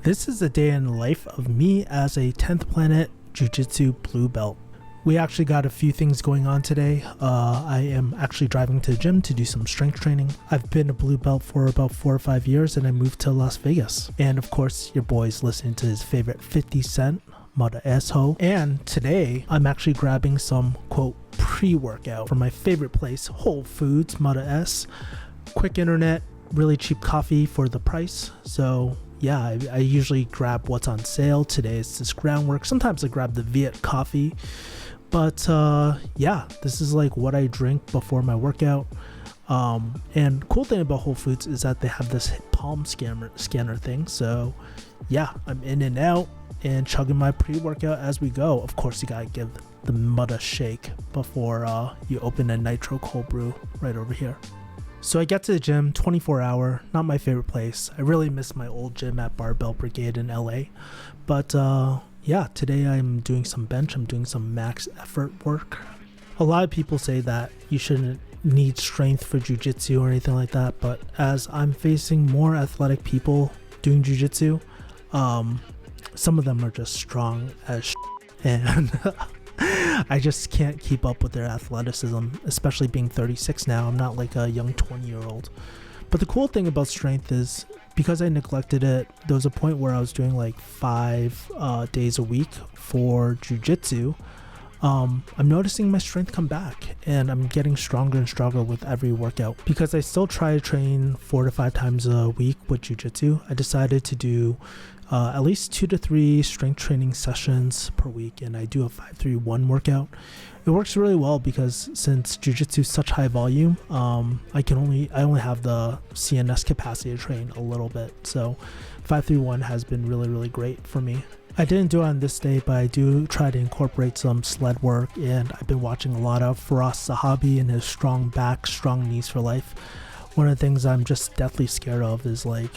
This is a day in the life of me as a 10th planet Jiu-Jitsu blue belt. We actually got a few things going on today. I am actually driving to the gym to do some strength training. I've been a blue belt for about 4 or 5 years and I moved to Las Vegas. And of course, your boy's listening to his favorite 50 Cent, Mother Asshole. And today, I'm actually grabbing some, quote, pre-workout from my favorite place, Whole Foods, Mother S. Quick internet, really cheap coffee for the price. So yeah, I usually grab what's on sale. Today it's this Groundwork. Sometimes I grab the Viet coffee. But yeah, this is like what I drink before my workout. And cool thing about Whole Foods is that they have this palm scanner thing. So yeah, I'm in and out and chugging my pre-workout as we go. Of course, you gotta give the mud a shake before you open a nitro cold brew right over here. So I get to the gym, 24-hour, not my favorite place. I really miss my old gym at Barbell Brigade in LA. But yeah, today I'm doing some bench, I'm doing some max effort work. A lot of people say that you shouldn't need strength for jiu-jitsu or anything like that, but as I'm facing more athletic people doing jiu-jitsu, some of them are just strong as and I just can't keep up with their athleticism, especially being 36 now. I'm not like a young 20-year-old. But the cool thing about strength is because I neglected it, there was a point where I was doing like 5 days a week for jiu-jitsu. I'm noticing my strength come back and I'm getting stronger and stronger with every workout. Because I still try to train 4 to 5 times a week with jiu-jitsu, I decided to do at least 2 to 3 strength training sessions per week, and I do a 5-3-1 workout. It works really well because since jiu-jitsu is such high volume, I only have the CNS capacity to train a little bit. So 5-3-1 has been really great for me. I didn't do it on this day, but I do try to incorporate some sled work, and I've been watching a lot of Firas Zahabi and his strong back, strong knees for life. One of the things I'm just deathly scared of is like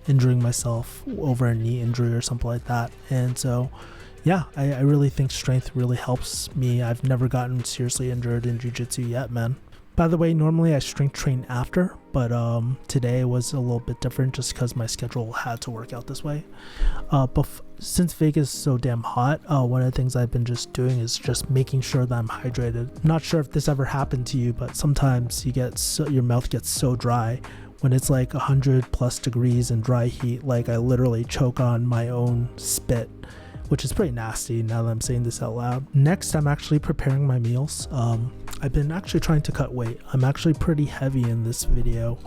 injuring myself over a knee injury or something like that. And so yeah, I really think strength really helps me. I've never gotten seriously injured in jiu-jitsu yet, man. By the way, normally I strength train after, but today was a little bit different just because my schedule had to work out this way. But since Vegas is so damn hot, one of the things I've been just doing is just making sure that I'm hydrated. Not sure if this ever happened to you, but sometimes your mouth gets so dry when it's like 100+ degrees and dry heat. Like I literally choke on my own spit, which is pretty nasty now that I'm saying this out loud. Next, I'm actually preparing my meals. I've been actually trying to cut weight. I'm actually pretty heavy in this video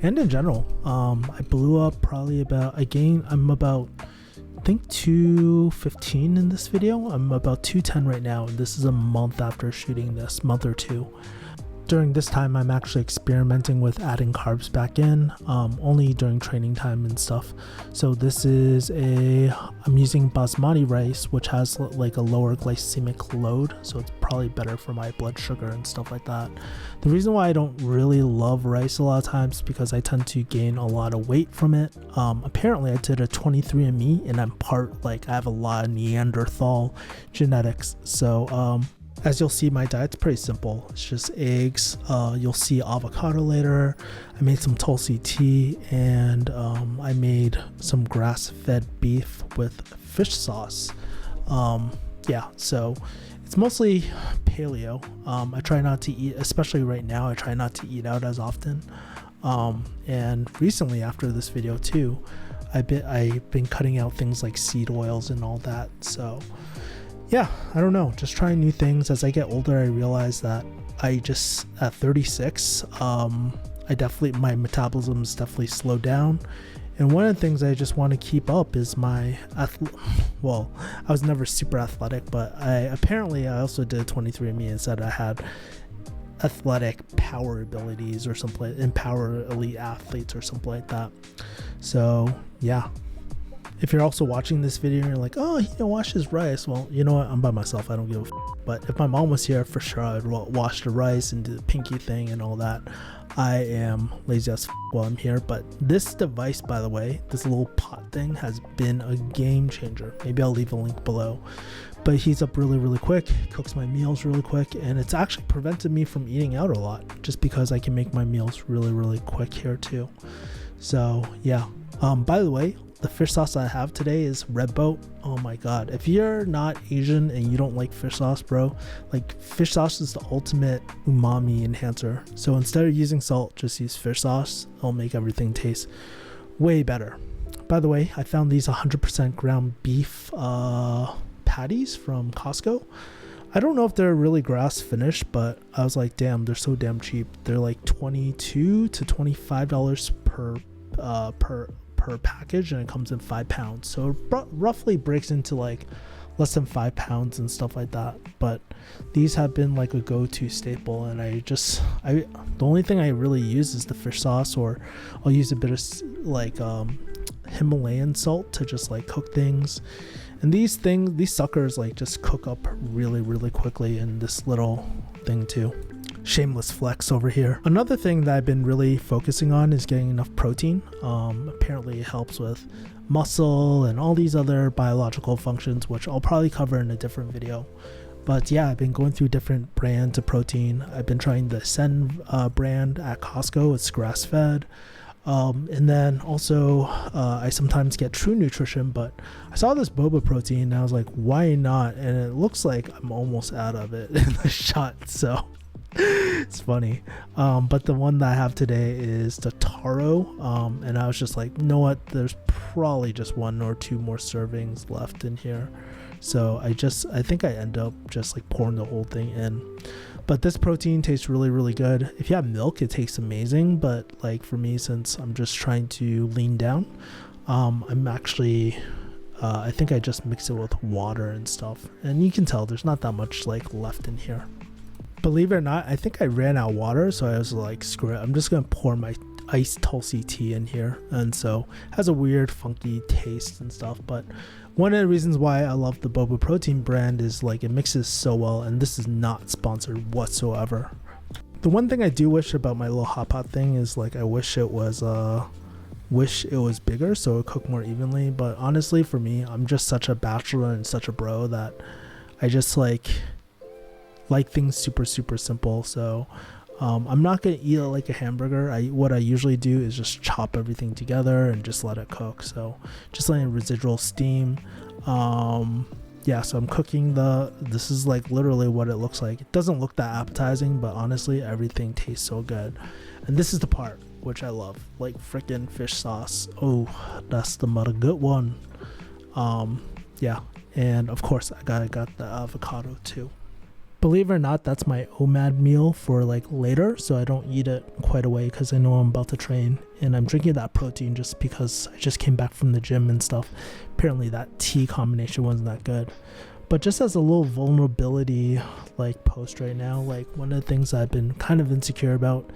and in general. I blew up probably I'm about, I think 215 in this video. I'm about 210 right now, and this is a month after shooting this, month or two. During this time, I'm actually experimenting with adding carbs back in, only during training time and stuff. So this is I'm using basmati rice, which has like a lower glycemic load, so it's probably better for my blood sugar and stuff like that. The reason why I don't really love rice a lot of times is because I tend to gain a lot of weight from it. Apparently I did a 23andMe and I have a lot of Neanderthal genetics. So as you'll see, my diet's pretty simple. It's just eggs. You'll see avocado later. I made some Tulsi tea, and I made some grass-fed beef with fish sauce. Yeah, so it's mostly paleo. I try not to eat, especially right now, I try not to eat out as often. And recently, after this video too, I've been cutting out things like seed oils and all that. So yeah, I don't know, just trying new things. As I get older, I realize that at 36, my metabolism's definitely slowed down. And one of the things I just want to keep up is I was never super athletic, but I also did 23andMe and said I had athletic power abilities or something, empower elite athletes or something like that. So yeah. If you're also watching this video and you're like, oh, he washes rice. Well, you know what? I'm by myself. I don't give a f. But if my mom was here, for sure, I'd wash the rice and do the pinky thing and all that. I am lazy as f while I'm here. But this device, by the way, this little pot thing has been a game changer. Maybe I'll leave a link below. But it heats up really quick, cooks my meals really quick, and it's actually prevented me from eating out a lot just because I can make my meals really quick here too. So yeah. By the way, The fish sauce I have today is Red Boat. Oh my god. If you're not Asian and you don't like fish sauce, bro, like fish sauce is the ultimate umami enhancer. So instead of using salt, just use fish sauce. It'll make everything taste way better. By the way, I found these 100% ground beef patties from Costco. I don't know if they're really grass finished, but I was like, damn, they're so damn cheap. They're like $22 to $25 per package, and it comes in 5 pounds. So it roughly breaks into like less than 5 pounds and stuff like that. But these have been like a go-to staple, and the only thing I really use is the fish sauce, or I'll use a bit of like Himalayan salt to just like cook things. And these suckers like just cook up really, really quickly in this little thing too. Shameless flex over here. Another thing that I've been really focusing on is getting enough protein. Apparently it helps with muscle and all these other biological functions, which I'll probably cover in a different video. But yeah, I've been going through different brands of protein. I've been trying the Ascend brand at Costco. It's grass fed. And then also I sometimes get True Nutrition, but I saw this boba protein and I was like, why not? And it looks like I'm almost out of it in the shot, so it's funny. But the one that I have today is the taro, and I was just like, you know what, there's probably just 1 or 2 more servings left in here. So I think I end up just like pouring the whole thing in. But this protein tastes really, really good. If you have milk, it tastes amazing. But like for me, since I'm just trying to lean down, I'm actually, I think I just mix it with water and stuff. And you can tell there's not that much like left in here. Believe it or not, I think I ran out of water. So I was like, screw it. I'm just going to pour my iced Tulsi tea in here. And so it has a weird, funky taste and stuff. But one of the reasons why I love the Boba Protein brand is like it mixes so well, and this is not sponsored whatsoever. The one thing I do wish about my little hot pot thing is like I wish it was bigger so it cooked more evenly. But honestly, for me, I'm just such a bachelor and such a bro that I just like things super, super simple. So I'm not gonna eat it like a hamburger. What I usually do is just chop everything together and just let it cook. So just letting residual steam. Yeah, so I'm cooking this is like literally what it looks like. It doesn't look that appetizing, but honestly everything tastes so good. And this is the part which I love, like freaking fish sauce. Oh, that's the mother good one. Yeah, and of course I got the avocado too. Believe it or not, that's my OMAD meal for like later, so I don't eat it quite away because I know I'm about to train, and I'm drinking that protein just because I just came back from the gym and stuff. Apparently that tea combination wasn't that good. But just as a little vulnerability like post right now, like one of the things I've been kind of insecure about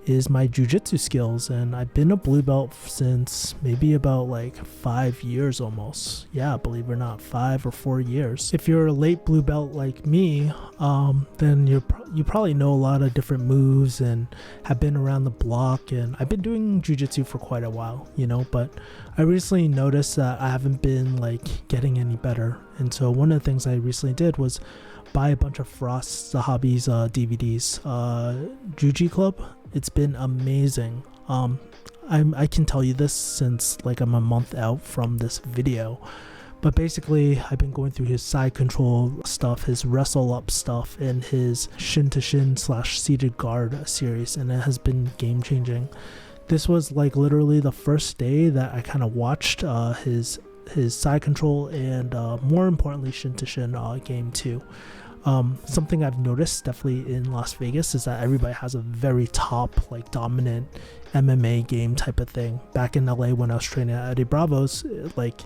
is my jiu-jitsu skills, and I've been a blue belt since maybe about like 5 years almost. Yeah, believe it or not, 5 or 4 years. If you're a late blue belt like me, then you probably know a lot of different moves and have been around the block, and I've been doing jiu-jitsu for quite a while, you know, but I recently noticed that I haven't been like getting any better. And so one of the things I recently did was buy a bunch of Firas Zahabi's DVDs. Juji Club, it's been amazing. I can tell you this since like I'm a month out from this video, but basically I've been going through his side control stuff, his wrestle up stuff, and his shin to shin / seated guard series, and it has been game changing. This was like literally the first day that I kind of watched his side control and more importantly shin to shin game 2. Something I've noticed definitely in Las Vegas is that everybody has a very top, like dominant MMA game type of thing. Back in LA when I was training at Eddie Bravo's, like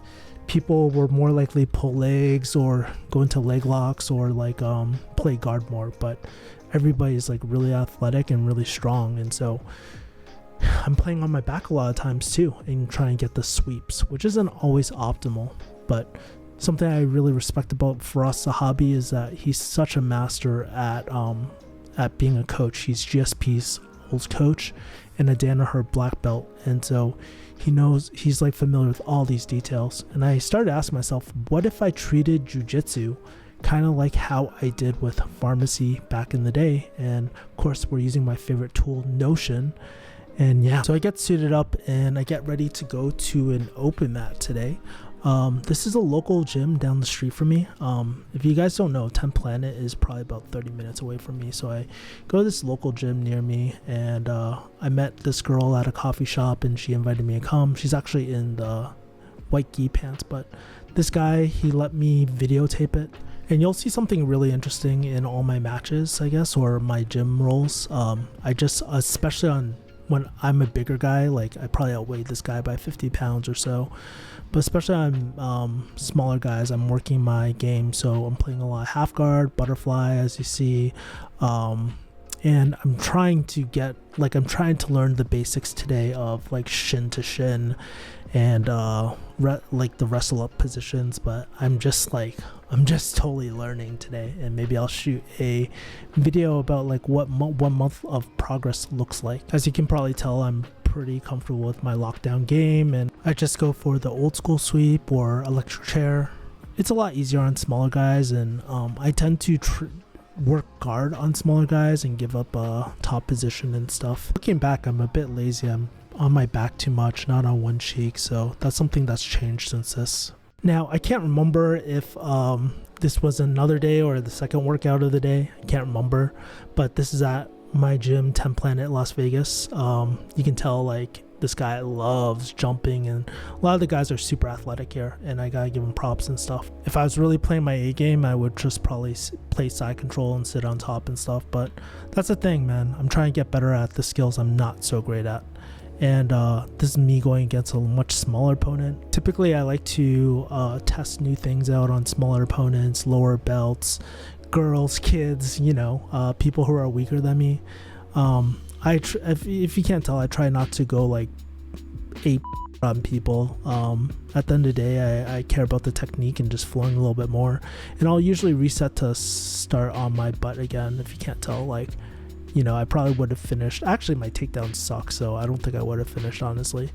people were more likely pull legs or go into leg locks or like play guard more, but everybody's like really athletic and really strong. And so I'm playing on my back a lot of times too and trying to get the sweeps, which isn't always optimal, but something I really respect about Firas Zahabi is that he's such a master at being a coach. He's GSP's old coach and a Danaher black belt, and so he knows, he's like familiar with all these details. And I started asking myself, what if I treated jiu-jitsu kind of like how I did with pharmacy back in the day? And of course we're using my favorite tool, Notion, And yeah, so I get suited up and I get ready to go to an open mat today. This is a local gym down the street from me. If you guys don't know, 10th Planet is probably about 30 minutes away from me. So I go to this local gym near me, and I met this girl at a coffee shop and she invited me to come. She's actually in the white gi pants, but this guy, he let me videotape it. And you'll see something really interesting in all my matches, I guess, or my gym rolls. I just, especially on when I'm a bigger guy, like I probably outweighed this guy by 50 pounds or so, but especially on smaller guys, I'm working my game. So I'm playing a lot of half guard, butterfly, as you see, and I'm trying to learn the basics today of like shin to shin and like the wrestle up positions, but I'm just totally learning today, and maybe I'll shoot a video about like what 1 month of progress looks like. As you can probably tell, I'm pretty comfortable with my lockdown game, and I just go for the old school sweep or electric chair. It's a lot easier on smaller guys, and I tend to work guard on smaller guys and give up a top position and stuff. Looking back, I'm a bit lazy. I'm on my back too much, not on one cheek, so that's something that's changed since this. Now, I can't remember if this was another day or the second workout of the day. I can't remember, but this is at my gym, 10th Planet, Las Vegas. You can tell like this guy loves jumping, and a lot of the guys are super athletic here, and I gotta give him props and stuff. If I was really playing my A game, I would just probably play side control and sit on top and stuff, but that's the thing, man. I'm trying to get better at the skills I'm not so great at. And this is me going against a much smaller opponent. Typically, I like to test new things out on smaller opponents, lower belts, girls, kids, you know, people who are weaker than me. If you can't tell, I try not to go like ape on people. At the end of the day, I care about the technique and just flowing a little bit more. And I'll usually reset to start on my butt again. If you can't tell, like, you know, I probably would have finished. Actually, my takedown sucks, so I don't think I would have finished, honestly.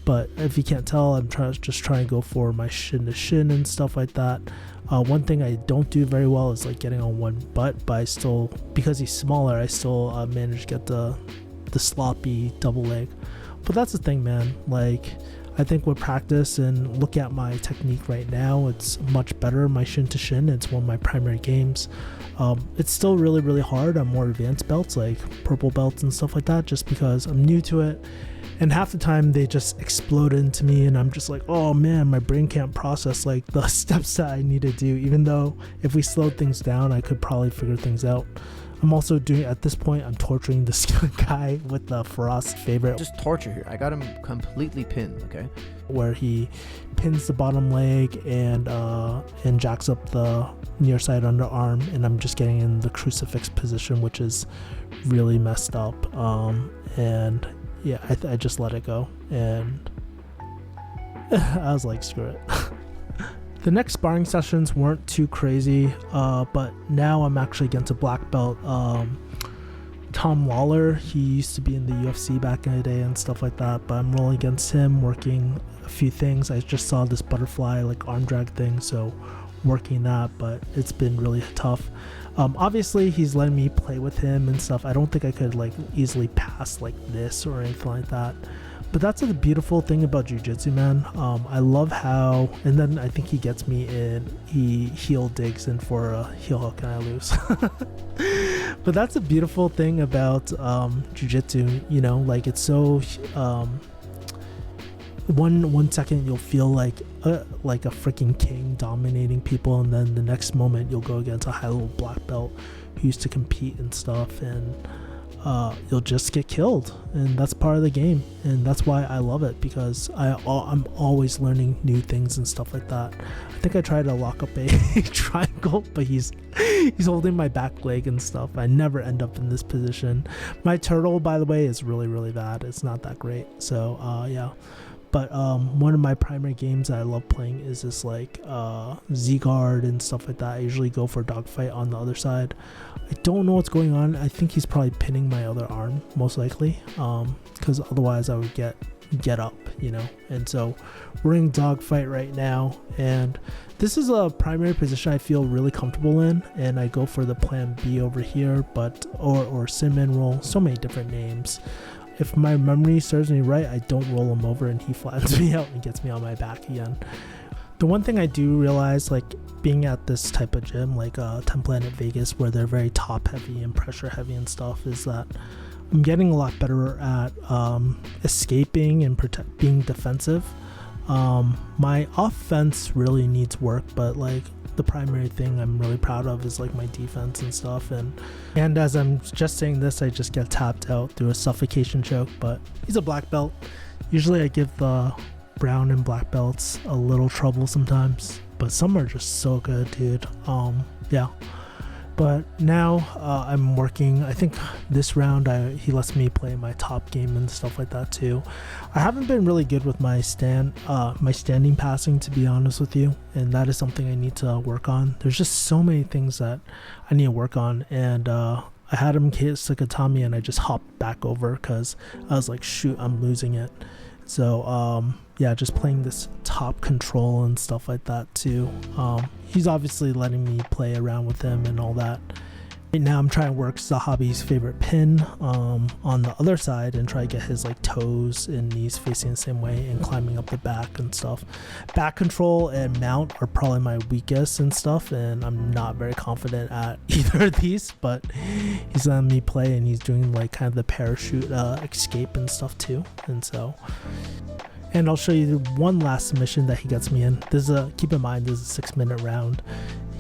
But if you can't tell, I'm just trying to go for my shin to shin and stuff like that. One thing I don't do very well is like getting on one butt, but I still, because he's smaller, I still manage to get the sloppy double leg. But that's the thing, man. Like, I think with practice and look at my technique right now, it's much better. My shin to shin, it's one of my primary games. It's still really, really hard on more advanced belts like purple belts and stuff like that, just because I'm new to it. And half the time they just explode into me, and I'm just like, oh man, my brain can't process like the steps that I need to do, even though if we slowed things down, I could probably figure things out. I'm also doing, at this point, I'm torturing this guy with the Faraz favorite. Just torture here. I got him completely pinned, okay? Where he pins the bottom leg and jacks up the near side underarm, and I'm just getting in the crucifix position, which is really messed up. And yeah, I just let it go, and I was like, screw it. The next sparring sessions weren't too crazy, but now I'm actually against a black belt. Tom Lawler, he used to be in the UFC back in the day and stuff like that, but I'm rolling against him, working a few things. I just saw this butterfly like arm drag thing, so working that, but it's been really tough. Obviously he's letting me play with him and stuff. I don't think I could like easily pass like this or anything like that. But that's the beautiful thing about jiu-jitsu, man. I love how, and then I think he gets me in, he heel digs in for a heel hook and I lose. But that's the beautiful thing about jiu-jitsu, you know, like it's so, one second you'll feel like a freaking king dominating people, and then the next moment you'll go against a high-level black belt who used to compete and stuff, and you'll just get killed, and that's part of the game, and that's why I love it, because I'm always learning new things and stuff like that. I think I tried to lock up a triangle, but he's holding my back leg and stuff. I never end up in this position. My turtle, by the way, is really, really bad. It's not that great. So yeah. But one of my primary games that I love playing is this like Z-guard and stuff like that. I usually go for a dogfight on the other side. I don't know what's going on. I think he's probably pinning my other arm, most likely, because otherwise I would get up, you know. And so we're in dogfight right now, and this is a primary position I feel really comfortable in, and I go for the plan B over here, but or cinnamon roll, so many different names. if my memory serves me right, I don't roll him over and he flattens me out and gets me on my back again. The one thing I do realize, like being at this type of gym, like 10 Planet Vegas, where they're very top heavy and pressure heavy and stuff, is that I'm getting a lot better at escaping and being defensive. My offense really needs work, but like the primary thing I'm really proud of is like my defense and stuff. And as I'm just saying this, I just get tapped out through a suffocation choke, but he's a black belt. Usually I give the brown and black belts a little trouble sometimes, but some are just so good, dude. Yeah. But now I'm working. I think this round he lets me play my top game and stuff like that too. I haven't been really good with my standing passing, to be honest with you, and that is something I need to work on. There's just so many things that I need to work on, and I had him hit Sukatami and I just hopped back over because I was like, shoot, I'm losing it. So yeah, just playing this top control and stuff like that too. He's obviously letting me play around with him and all that. Right now I'm trying to work Zahabi's favorite pin on the other side and try to get his like toes and knees facing the same way and climbing up the back and stuff. Back control and mount are probably my weakest and stuff, and I'm not very confident at either of these, but he's letting me play and he's doing like kind of the parachute escape and stuff too. And I'll show you one last submission that he gets me in. Keep in mind, this is a 6-minute round.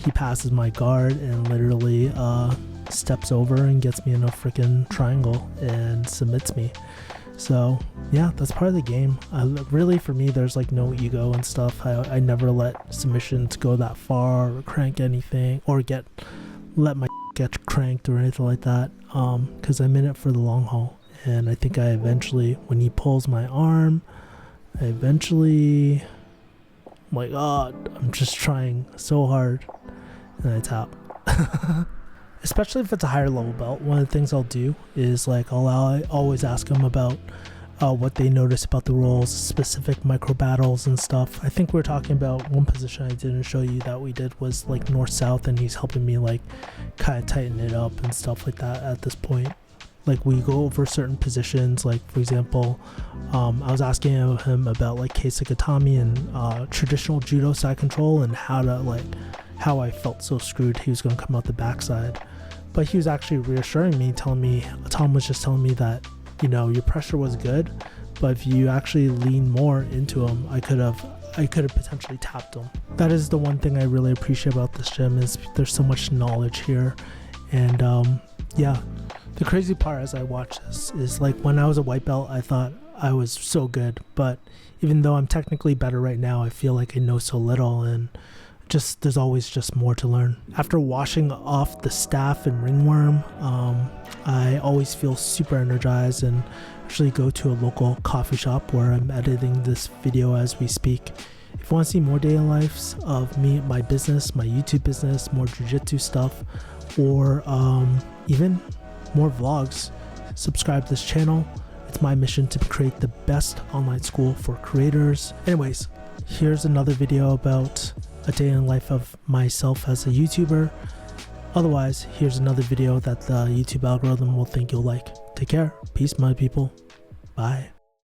He passes my guard and literally steps over and gets me in a freaking triangle and submits me. So yeah, that's part of the game. Really, for me, there's like no ego and stuff. I never let submissions go that far or crank anything or let my get cranked or anything like that, because I'm in it for the long haul. And I think I eventually, when he pulls my arm, my god, I'm just trying so hard and I tap. Especially if it's a higher level belt, one of the things I'll do is like I always ask them about what they notice about the rolls, specific micro battles and stuff. I think we're talking about one position I didn't show you that we did was like north south, and he's helping me like kind of tighten it up and stuff like that at this point. Like we go over certain positions, like for example, I was asking him about like Keisakatami and traditional judo side control and how I felt so screwed he was going to come out the backside. But he was actually reassuring me, Tom was just telling me that, you know, your pressure was good, but if you actually lean more into him, I could have potentially tapped him. That is the one thing I really appreciate about this gym, is there's so much knowledge here. And yeah. The crazy part as I watch this is like when I was a white belt, I thought I was so good, but even though I'm technically better right now, I feel like I know so little, and there's always just more to learn. After washing off the staff and ringworm, I always feel super energized and actually go to a local coffee shop where I'm editing this video as we speak. If you want to see more day in lives of me, my business, my YouTube business, more jiu-jitsu stuff, or even more vlogs, subscribe to this channel. It's my mission to create the best online school for creators. Anyways, here's another video about a day in the life of myself as a YouTuber. Otherwise, here's another video that the YouTube algorithm will think you'll like. Take care. Peace, my people. Bye.